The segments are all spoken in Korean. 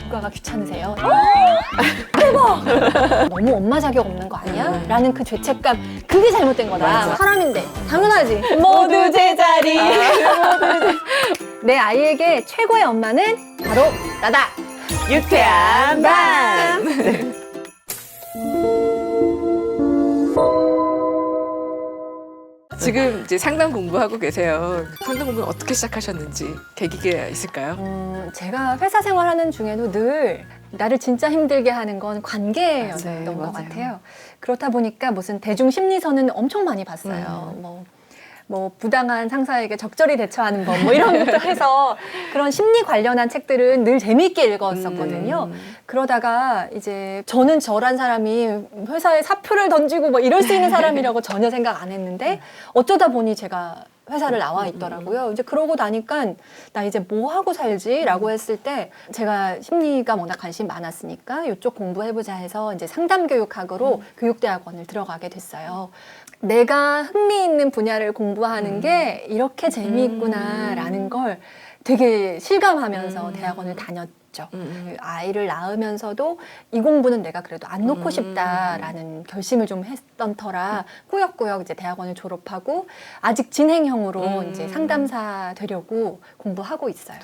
치과가 귀찮으세요. 대박! 너무 엄마 자격 없는 거 아니야? 라는 그 죄책감, 그게 잘못된 거다. 맞아. 사람인데 당연하지. 모두 제자리. 내 아이에게 최고의 엄마는 바로 나다. 유쾌한 밤. 지금 이제 상담 공부하고 계세요. 상담 공부는 어떻게 시작하셨는지 계기가 있을까요? 제가 회사 생활하는 중에도 늘 나를 진짜 힘들게 하는 건 관계였던 맞아요, 것 맞아요. 같아요. 그렇다 보니까 무슨 대중 심리서는 엄청 많이 봤어요. 뭐 부당한 상사에게 적절히 대처하는 법 뭐 이런 것도 해서 그런 심리 관련한 책들은 늘 재미있게 읽었었거든요. 그러다가 이제 저는 저란 사람이 회사에 사표를 던지고 뭐 이럴 수 있는 사람이라고 전혀 생각 안 했는데 어쩌다 보니 제가 회사를 나와 있더라고요. 이제 그러고 나니까 나 이제 뭐 하고 살지? 라고 했을 때 제가 심리가 워낙 관심 많았으니까 이쪽 공부해보자 해서 이제 상담교육학으로 교육대학원을 들어가게 됐어요. 내가 흥미있는 분야를 공부하는 게 이렇게 재미있구나라는 걸 되게 실감하면서 대학원을 다녔죠. 아이를 낳으면서도 이 공부는 내가 그래도 안 놓고 싶다라는 결심을 좀 했던 터라 꾸역꾸역 이제 대학원을 졸업하고 아직 진행형으로 이제 상담사 되려고 공부하고 있어요.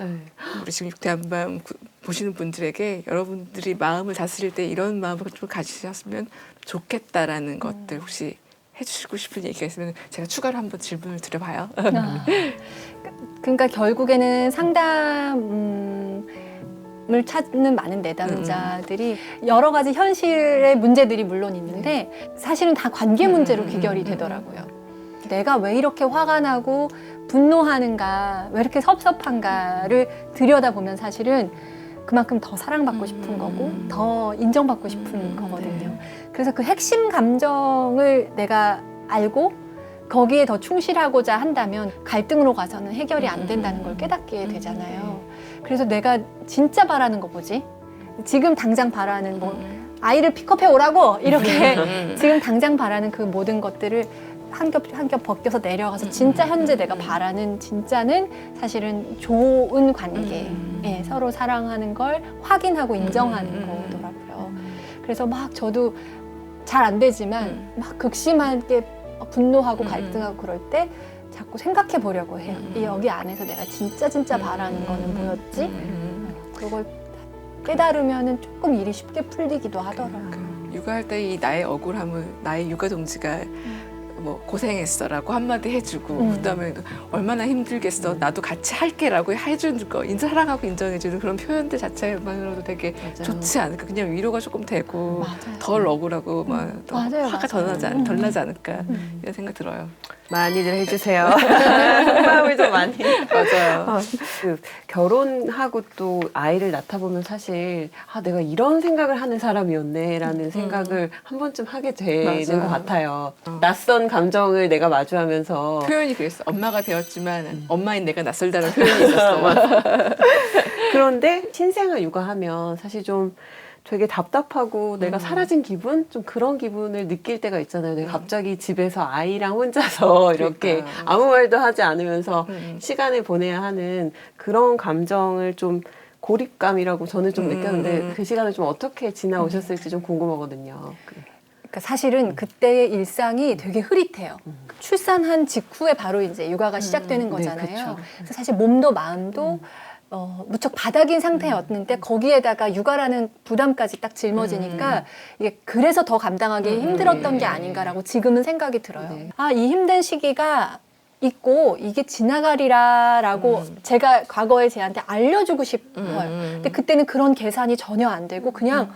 우리 지금 육대한밤 보시는 분들에게 여러분들이 마음을 다스릴 때 이런 마음을 좀 가지셨으면 좋겠다라는 것들 혹시 해주시고 싶은 얘기가 있으면 제가 추가로 한번 질문을 드려봐요. 그러니까 결국에는 상담을 찾는 많은 내담자들이 여러 가지 현실의 문제들이 물론 있는데 사실은 다 관계 문제로 귀결이 되더라고요. 내가 왜 이렇게 화가 나고 분노하는가, 왜 이렇게 섭섭한가를 들여다보면 사실은 그만큼 더 사랑받고 싶은 거고 더 인정받고 싶은 거거든요. 그래서 그 핵심 감정을 내가 알고 거기에 더 충실하고자 한다면 갈등으로 가서는 해결이 안 된다는 걸 깨닫게 되잖아요. 그래서 내가 진짜 바라는 거 뭐지? 지금 당장 바라는 뭐 아이를 픽업해 오라고 이렇게 지금 당장 바라는 그 모든 것들을 한 겹 벗겨서 내려가서 진짜 현재 내가 바라는 진짜는 사실은 좋은 관계, 예, 서로 사랑하는 걸 확인하고 인정하는 거더라고요. 그래서 막 저도 잘 안 되지만 막 극심하게 분노하고 갈등하고 그럴 때 자꾸 생각해 보려고 해요. 여기 안에서 내가 진짜 바라는 거는 뭐였지? 그걸 깨달으면은 조금 일이 쉽게 풀리기도 하더라고요. 육아할 때 이 나의 억울함을 나의 육아 동지가 뭐 고생했어라고 한마디 해주고 그다음에 얼마나 힘들겠어 나도 같이 할게라고 해주는 거 사랑하고 인정해주는 그런 표현들 자체만으로도 되게 좋지 않을까. 그냥 위로가 조금 되고 덜 억울하고 막 더 화가 덜 나지 않을까 이런 생각 들어요. 많이들 해주세요. 마음을 좀 많이. 맞아요. 그 결혼하고 또 아이를 낳다 보면 사실 내가 이런 생각을 하는 사람이었네라는 생각을 한 번쯤 하게 되는 맞아요. 것 같아요. 낯선 감정을 내가 마주하면서 표현이 그랬어. 엄마가 되었지만 엄마인 내가 낯설다는 표현이 있었어. 그런데 신생아 육아하면 사실 좀 되게 답답하고 내가 사라진 기분? 좀 그런 기분을 느낄 때가 있잖아요. 내가 갑자기 집에서 아이랑 혼자서 이렇게 그러니까. 아무 말도 하지 않으면서 시간을 보내야 하는 그런 감정을 좀 고립감이라고 저는 좀 느꼈는데 그 시간을 좀 어떻게 지나오셨을지 좀 궁금하거든요. 그러니까 사실은 그때의 일상이 되게 흐릿해요. 출산한 직후에 바로 이제 육아가 시작되는 거잖아요. 네, 그쵸. 그래서 사실 몸도 마음도 무척 바닥인 상태였는데 거기에다가 육아라는 부담까지 딱 짊어지니까 이게 그래서 더 감당하기 힘들었던 게 아닌가라고 지금은 생각이 들어요. 이 힘든 시기가 있고 이게 지나가리라라고 제가 과거에 쟤한테 알려주고 싶어요. 근데 그때는 그런 계산이 전혀 안 되고 그냥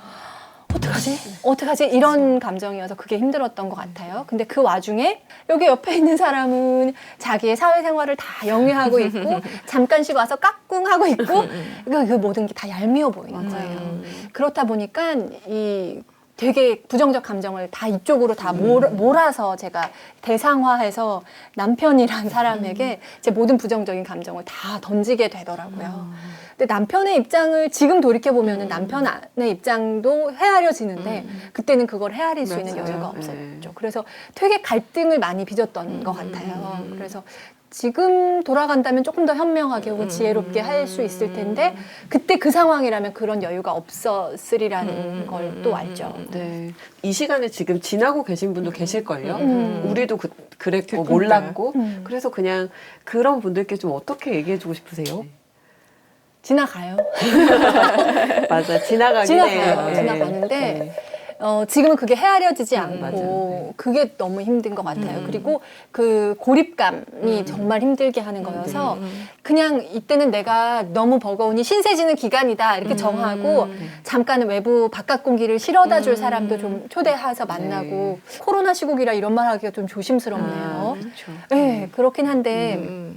어떡하지? 이런 감정이어서 그게 힘들었던 것 같아요. 근데 그 와중에 여기 옆에 있는 사람은 자기의 사회생활을 다 영위하고 있고 잠깐씩 와서 까꿍하고 있고 그 모든 게 다 얄미워 보이는 거예요. 그렇다 보니까 이 되게 부정적 감정을 다 이쪽으로 다 몰아서 제가 대상화해서 남편이란 사람에게 제 모든 부정적인 감정을 다 던지게 되더라고요. 근데 남편의 입장을 지금 돌이켜보면 남편의 입장도 헤아려지는데 그때는 그걸 헤아릴 수 있는 맞아요. 여유가 없었죠. 그래서 되게 갈등을 많이 빚었던 것 같아요. 그래서 지금 돌아간다면 조금 더 현명하게 혹은 지혜롭게 할 수 있을 텐데 그때 그 상황이라면 그런 여유가 없었으리라는 걸 또 알죠. 네. 이 시간에 지금 지나고 계신 분도 계실걸요. 우리도 그랬고 그러니까. 몰랐고 그래서 그냥 그런 분들께 좀 어떻게 얘기해주고 싶으세요? 지나가요. 맞아, 지나가긴 지나가요. 해요. 네. 지나가는데 네. 지금은 그게 헤아려지지 않고 맞아요. 네. 그게 너무 힘든 것 같아요. 그리고 그 고립감이 정말 힘들게 하는 거여서 그냥 이때는 내가 너무 버거우니 신세지는 기간이다 이렇게 정하고 잠깐 외부 바깥 공기를 실어다 줄 사람도 좀 초대해서 만나고 코로나 시국이라 이런 말 하기가 좀 조심스럽네요. 그렇죠. 네, 그렇긴 한데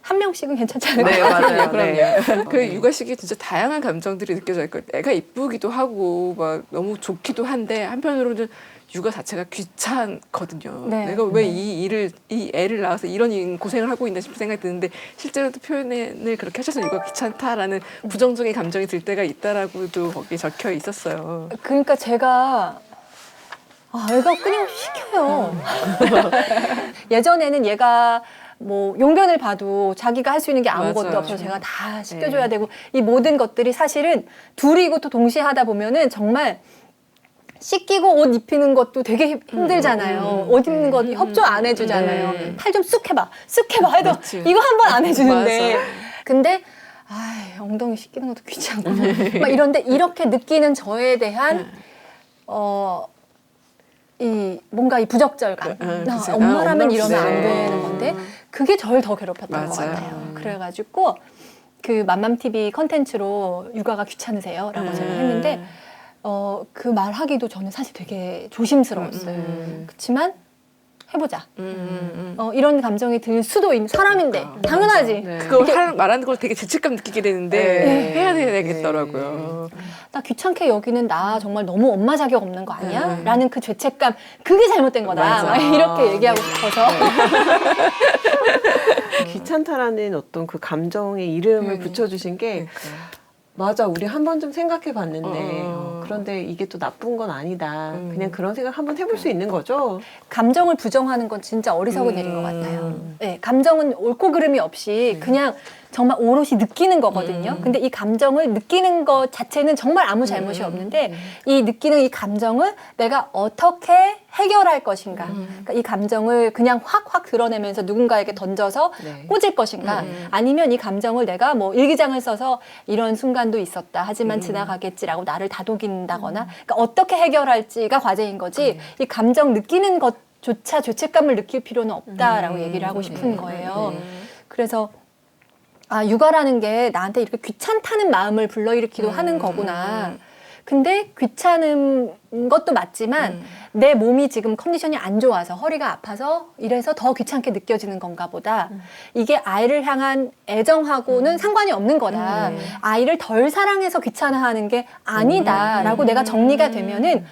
한 명씩은 괜찮지 않을까? 네, 맞아요. 그럼요. 네. 그 육아 시기에 진짜 다양한 감정들이 느껴져요. 애가 이쁘기도 하고 막 너무 좋기도 한데 한편으로는 육아 자체가 귀찮거든요. 네. 내가 왜 이 애를 낳아서 이런 고생을 하고 있나 싶은 생각이 드는데 실제로도 표현을 그렇게 하셔서 육아 귀찮다라는 부정적인 감정이 들 때가 있다라고도 거기에 적혀 있었어요. 그러니까 제가 애가 끊임없이 시켜요. 예전에는 얘가 뭐 용변을 봐도 자기가 할 수 있는 게 아무것도 맞아요. 없어서 제가 다 시켜줘야 되고 이 모든 것들이 사실은 둘이고 또 동시에 하다 보면은 정말 씻기고 옷 입히는 것도 되게 힘들잖아요. 옷 입는 거 협조 안 해주잖아요. 네. 팔 좀 쑥 해봐 해도 그렇지. 이거 한 번 안 해주는데 맞아. 근데 엉덩이 씻기는 것도 귀찮고 막 이런데 이렇게 느끼는 저에 대한 이 뭔가 이 부적절감. 그치. 엄마라면 이러면 안 네. 되는 건데 그게 저를 더 괴롭혔던 것 맞아요. 같아요. 그래가지고 그 맘맘TV 컨텐츠로 육아가 귀찮으세요?라고 제가 했는데 그 말하기도 저는 사실 되게 조심스러웠어요. 그렇지만 해보자. 이런 감정이 들 수도 있는 사람인데 당연하지. 네. 그거 말하는 걸 되게 죄책감 느끼게 되는데 네. 해야 되겠더라고요. 나 귀찮게 여기는 나 정말 너무 엄마 자격 없는 거 아니야? 라는 그 죄책감 그게 잘못된 거다. 맞아. 막 이렇게 얘기하고 싶어서. 귀찮다라는 어떤 그 감정의 이름을 붙여주신 게 맞아, 우리 한 번 좀 생각해 봤는데 그런데 이게 또 나쁜 건 아니다. 그냥 그런 생각 한번 해볼 수 있는 거죠. 감정을 부정하는 건 진짜 어리석은 일인 것 같아요. 네, 감정은 옳고 그름이 없이 그냥 정말 오롯이 느끼는 거거든요. 근데 이 감정을 느끼는 것 자체는 정말 아무 잘못이 없는데 이 느끼는 이 감정을 내가 어떻게 해결할 것인가. 그러니까 이 감정을 그냥 확 드러내면서 누군가에게 던져서 네. 꽂을 것인가. 아니면 이 감정을 내가 뭐 일기장을 써서 이런 순간도 있었다. 하지만 지나가겠지라고 나를 다독인다거나. 그러니까 어떻게 해결할지가 과제인 거지. 이 감정 느끼는 것조차 죄책감을 느낄 필요는 없다라고 얘기를 하고 싶은 거예요. 그래서 육아라는 게 나한테 이렇게 귀찮다는 마음을 불러일으키도 하는 거구나. 근데 귀찮은 것도 맞지만 내 몸이 지금 컨디션이 안 좋아서 허리가 아파서 이래서 더 귀찮게 느껴지는 건가 보다. 이게 아이를 향한 애정하고는 상관이 없는 거다. 아이를 덜 사랑해서 귀찮아하는 게 아니다라고 내가 정리가 되면은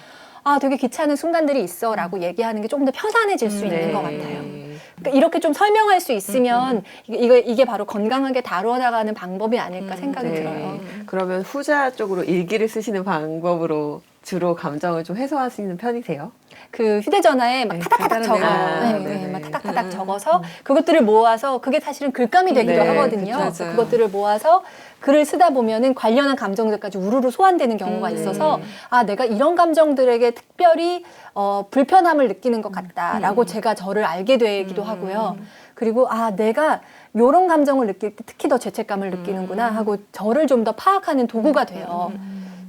되게 귀찮은 순간들이 있어 라고 얘기하는 게 조금 더 편안해질 수 있는 것 같아요. 그러니까 이렇게 좀 설명할 수 있으면 이게 바로 건강하게 다뤄나가는 방법이 아닐까 생각이 들어요. 그러면 후자 쪽으로 일기를 쓰시는 방법으로 주로 감정을 좀 해소하시는 편이세요? 그 휴대전화에 막 타닥타닥 적어, 막 타닥타닥 적어서 그것들을 모아서 그게 사실은 글감이 되기도 하거든요. 맞아요. 그것들을 모아서 글을 쓰다 보면은 관련한 감정들까지 우르르 소환되는 경우가 있어서 내가 이런 감정들에게 특별히 불편함을 느끼는 것 같다라고 제가 저를 알게 되기도 하고요. 그리고 내가 이런 감정을 느낄 때 특히 더 죄책감을 느끼는구나 하고 저를 좀 더 파악하는 도구가 돼요.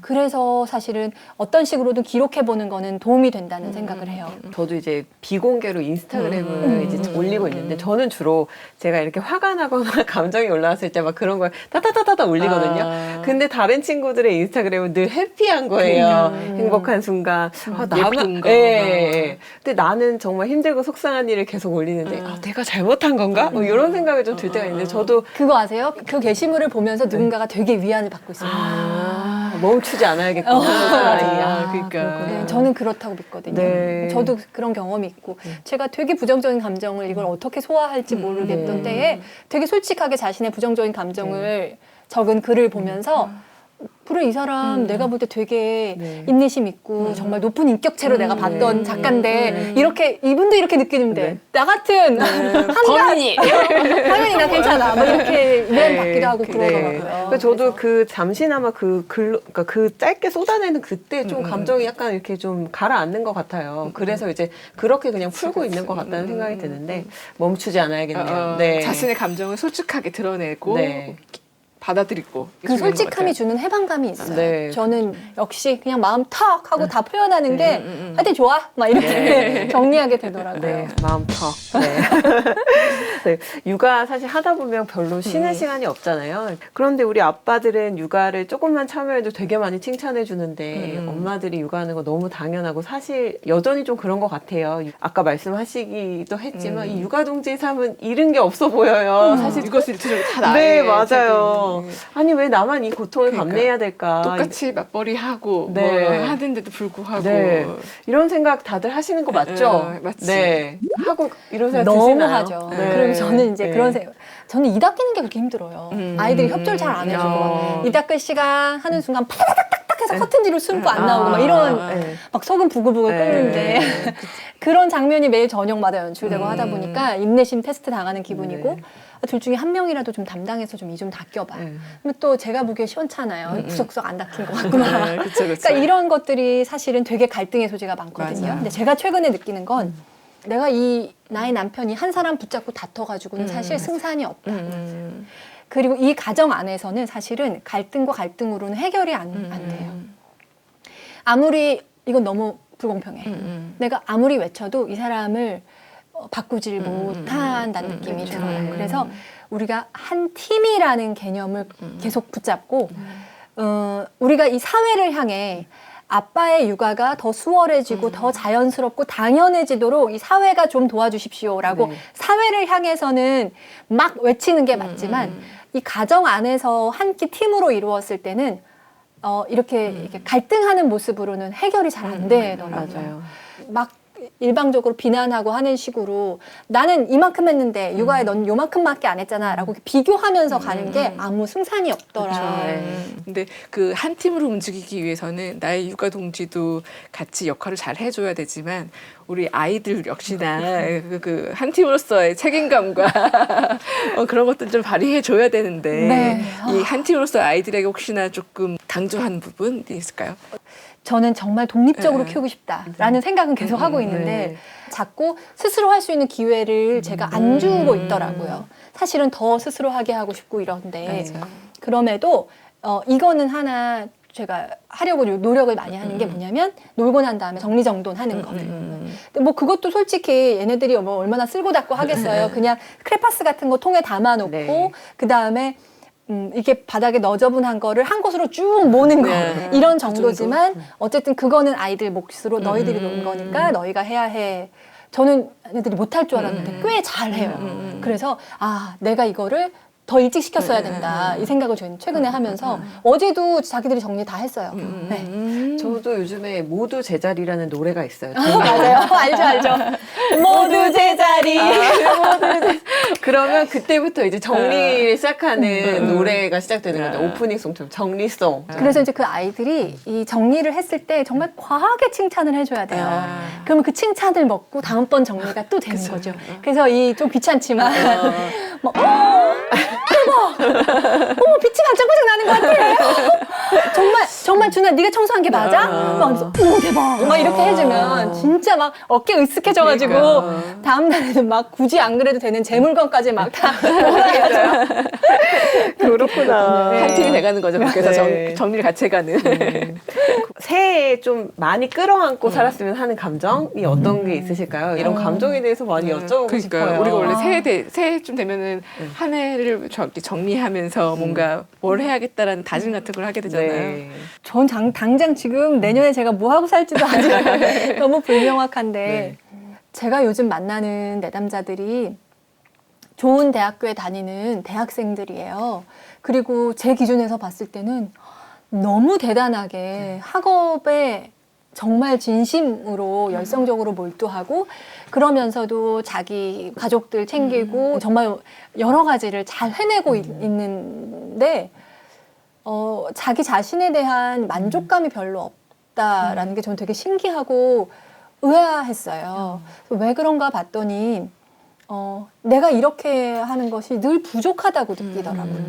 그래서 사실은 어떤 식으로든 기록해보는 거는 도움이 된다는 생각을 해요. 저도 이제 비공개로 인스타그램을 이제 올리고 있는데 저는 주로 제가 이렇게 화가 나거나 감정이 올라왔을 때 막 그런 걸 따다다다다 올리거든요. 근데 다른 친구들의 인스타그램은 늘 해피한 거예요. 행복한 순간. 예쁜 거. 예. 근데 나는 정말 힘들고 속상한 일을 계속 올리는데 내가 잘못한 건가? 뭐 이런 생각이 좀 들 때가 있는데 저도 그거 아세요? 그 게시물을 보면서 누군가가 되게 위안을 받고 있어요. 멈추지 않아야겠구나. 그러니까. 네, 저는 그렇다고 믿거든요. 네. 저도 그런 경험이 있고 제가 되게 부정적인 감정을 이걸 어떻게 소화할지 모르겠던 때에 되게 솔직하게 자신의 부정적인 감정을 적은 글을 보면서 그래 이 사람 내가 볼 때 되게 네. 인내심 있고 정말 높은 인격체로 내가 봤던 작가인데 이렇게 이분도 이렇게 느끼는데 네. 나 같은 범인이 당연히 나 괜찮아 뭐 이렇게 위안 받기도 하고 네. 그러더라고요. 그러니까 저도 그 잠시나마 그 글로, 그러니까 그 짧게 쏟아내는 그때 좀 감정이 약간 이렇게 좀 가라앉는 것 같아요. 그래서 이제 그렇게 그냥 풀고 있는 것 같다는 생각이 드는데 멈추지 않아야겠네요. 네. 자신의 감정을 솔직하게 드러내고 네. 받아들이고 그 솔직함이 주는 해방감이 있어요. 네. 저는 역시 그냥 마음 턱 하고 다 표현하는 게 음. 하여튼 좋아 막 이렇게 네. 정리하게 되더라고요. 네, 마음 턱. 네. 네, 육아 사실 하다 보면 별로 쉬는 시간이 없잖아요. 그런데 우리 아빠들은 육아를 조금만 참여해도 되게 많이 칭찬해 주는데 엄마들이 육아하는 거 너무 당연하고 사실 여전히 좀 그런 것 같아요. 아까 말씀하시기도 했지만 이 육아동지의 삶은 잃은 게 없어 보여요. 사실 이것을 다 나의 네, 맞아요. 책임. 아니 왜 나만 이 고통을 그러니까. 감내해야 될까? 똑같이 맞벌이 하고 네. 뭐 하는데도 불구하고 네. 이런 생각 다들 하시는 거 맞죠? 맞지. 네. 하고 이런 생각 너무 드시나요? 하죠. 네. 그럼 저는 이제 네. 그런 생각. 저는 이 닦이는 게 그렇게 힘들어요. 아이들이 협조를 잘 안 해주고 어. 이 닦을 시간 하는 순간 파닥닥닥 해서 커튼지로 숨고 안 나오고 막 이런 네. 막 속은 부글부글 네. 끓는데 그런 장면이 매일 저녁마다 연출되고 하다 음. 보니까 인내심 테스트 당하는 기분이고 네. 둘 중에 한 명이라도 좀 담당해서 좀 이 좀 닦여봐. 네. 그러면 또 제가 보기에 시원찮아요. 구석구석 안 닦인 것 같구나. 네, 그쵸, 그쵸. 그러니까 이런 것들이 사실은 되게 갈등의 소지가 많거든요. 맞아요. 근데 제가 최근에 느끼는 건 내가 이 나의 남편이 한 사람 붙잡고 다퉈가지고는 사실 승산이 없다. 그리고 이 가정 안에서는 사실은 갈등과 갈등으로는 해결이 안 돼요. 아무리 이건 너무 불공평해. 내가 아무리 외쳐도 이 사람을 바꾸질 못한다는 느낌이 들어요. 그래서 우리가 한 팀이라는 개념을 계속 붙잡고 우리가 이 사회를 향해 아빠의 육아가 더 수월해지고 더 자연스럽고 당연해지도록 이 사회가 좀 도와주십시오라고 네. 사회를 향해서는 막 외치는 게 맞지만 이 가정 안에서 한 끼 팀으로 이루었을 때는 이렇게 갈등하는 모습으로는 해결이 잘 안 되더라고요. 맞아요. 막 일방적으로 비난하고 하는 식으로 나는 이만큼 했는데 육아에 넌 요만큼밖에 안 했잖아 라고 비교하면서 가는 게 아무 승산이 없더라. 그렇죠. 네. 근데 그 한 팀으로 움직이기 위해서는 나의 육아 동지도 같이 역할을 잘 해줘야 되지만 우리 아이들 역시나 그 한 팀으로서의 책임감과 그런 것들 좀 발휘해 줘야 되는데 네. 이 한 팀으로서 아이들에게 혹시나 조금 강조한 부분이 있을까요? 저는 정말 독립적으로 네. 키우고 싶다라는 생각은 계속 하고 있는데 네. 자꾸 스스로 할 수 있는 기회를 제가 안 주고 있더라고요. 사실은 더 스스로 하게 하고 싶고 이런데 맞아요. 그럼에도 이거는 하나 제가 하려고 노력을 많이 하는 게 뭐냐면 놀고 난 다음에 정리정돈하는 거. 근데 뭐 그것도 솔직히 얘네들이 뭐 얼마나 쓸고 닦고 하겠어요. 그냥 크레파스 같은 거 통에 담아놓고 네. 그 다음에 이게 바닥에 너저분한 거를 한 곳으로 쭉 모는 거 네. 이런 정도지만 어쨌든 그거는 아이들 몫으로 너희들이 노는 거니까 너희가 해야 해. 저는 애들이 못할 줄 알았는데 꽤 잘해요. 그래서 내가 이거를 더 일찍 시켰어야 된다 이 생각을 최근에 하면서 어제도 자기들이 정리 다 했어요. 네. 저도 요즘에 모두 제자리라는 노래가 있어요. 맞아요. 알죠. 모두 제자리. 그러면 그때부터 이제 정리를 시작하는 노래가 시작되는 거죠. 오프닝송처럼 정리송. 그래서 이제 그 아이들이 이 정리를 했을 때 정말 과하게 칭찬을 해줘야 돼요. 그러면 그 칭찬을 먹고 다음번 정리가 또 되는 거죠. 그래서 이 좀 귀찮지만 뭐, 대박! 어머, 빛이 반짝반짝 나는 것 같아! 정말 준아, 네가 청소한 게 맞아? 막 하면서, 오, 대박! 막 이렇게 해주면 진짜 막 어깨 으쓱해져가지고 그러니까. 다음날에는 막 굳이 안 그래도 되는 제 물건까지 막 다 몰아야죠. 그렇구나. 한 팀이 돼가는 거죠. 그래서 네. 정리를 같이 해가는. 새해에 좀 많이 끌어안고 살았으면 하는 감정이 어떤 게 있으실까요? 이런 감정에 대해서 많이 여쭤보고 그러니까 싶어요. 우리가 원래 새해쯤 되면은 한 해를 정리하면서 뭔가 뭘 해야겠다라는 다짐 같은 걸 하게 되잖아요. 네. 전 당장 지금 내년에 제가 뭐 하고 살지도 아직 너무 불명확한데 제가 요즘 만나는 내담자들이 좋은 대학교에 다니는 대학생들이에요. 그리고 제 기준에서 봤을 때는 너무 대단하게 학업에 정말 진심으로 열성적으로 몰두하고 그러면서도 자기 가족들 챙기고 정말 여러 가지를 잘 해내고 있는데 자기 자신에 대한 만족감이 별로 없다라는 게 저는 되게 신기하고 의아했어요. 왜 그런가 봤더니 내가 이렇게 하는 것이 늘 부족하다고 느끼더라고요.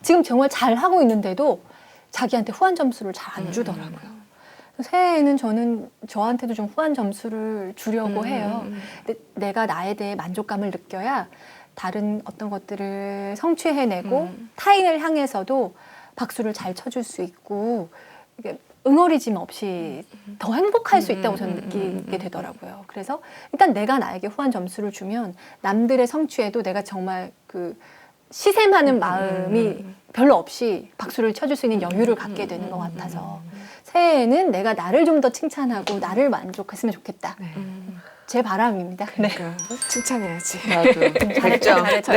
지금 정말 잘 하고 있는데도 자기한테 후한 점수를 잘 안 주더라고요. 새해에는 저는 저한테도 좀 후한 점수를 주려고 해요. 근데 내가 나에 대해 만족감을 느껴야 다른 어떤 것들을 성취해내고 타인을 향해서도 박수를 잘 쳐줄 수 있고 이게 응어리짐 없이 더 행복할 수 있다고 저는 느끼게 되더라고요. 그래서 일단 내가 나에게 후한 점수를 주면 남들의 성취에도 내가 정말 그 시샘하는 마음이 별로 없이 박수를 쳐줄 수 있는 여유를 갖게 되는 것 같아서 새해에는 내가 나를 좀 더 칭찬하고 나를 만족했으면 좋겠다. 제 바람입니다. 네. 그러니까 칭찬해야지. 나도 100점. 잘했죠.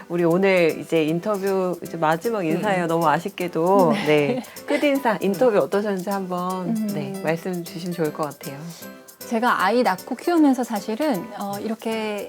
우리 오늘 이제 인터뷰 이제 마지막 인사예요. 너무 아쉽게도 네. 끝인사 인터뷰 어떠셨는지 한번 네, 말씀 주시면 좋을 것 같아요. 제가 아이 낳고 키우면서 사실은 이렇게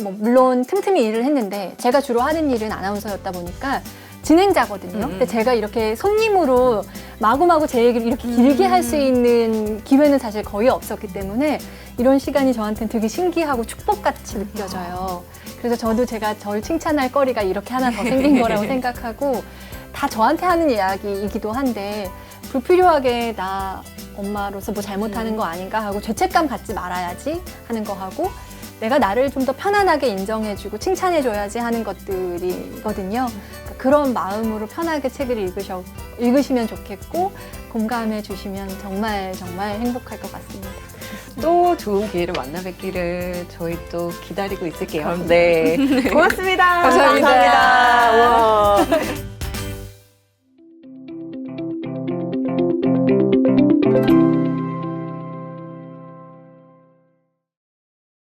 뭐 물론 틈틈이 일을 했는데 제가 주로 하는 일은 아나운서였다 보니까 진행자거든요. 근데 제가 이렇게 손님으로 마구마구 제 얘기를 이렇게 길게 할 수 있는 기회는 사실 거의 없었기 때문에 이런 시간이 저한테는 되게 신기하고 축복같이 느껴져요. 그래서 저도 제가 저를 칭찬할 거리가 이렇게 하나 더 생긴 거라고 생각하고 다 저한테 하는 이야기이기도 한데 불필요하게 나 엄마로서 뭐 잘못하는 거 아닌가 하고 죄책감 갖지 말아야지 하는 거 하고 내가 나를 좀 더 편안하게 인정해주고 칭찬해줘야지 하는 것들이거든요. 그러니까 그런 마음으로 편하게 책을 읽으시면 좋겠고 공감해 주시면 정말 정말 행복할 것 같습니다. 또 좋은 기회를 만나 뵙기를 저희 또 기다리고 있을게요. 네. 고맙습니다. 감사합니다. 감사합니다. 우와.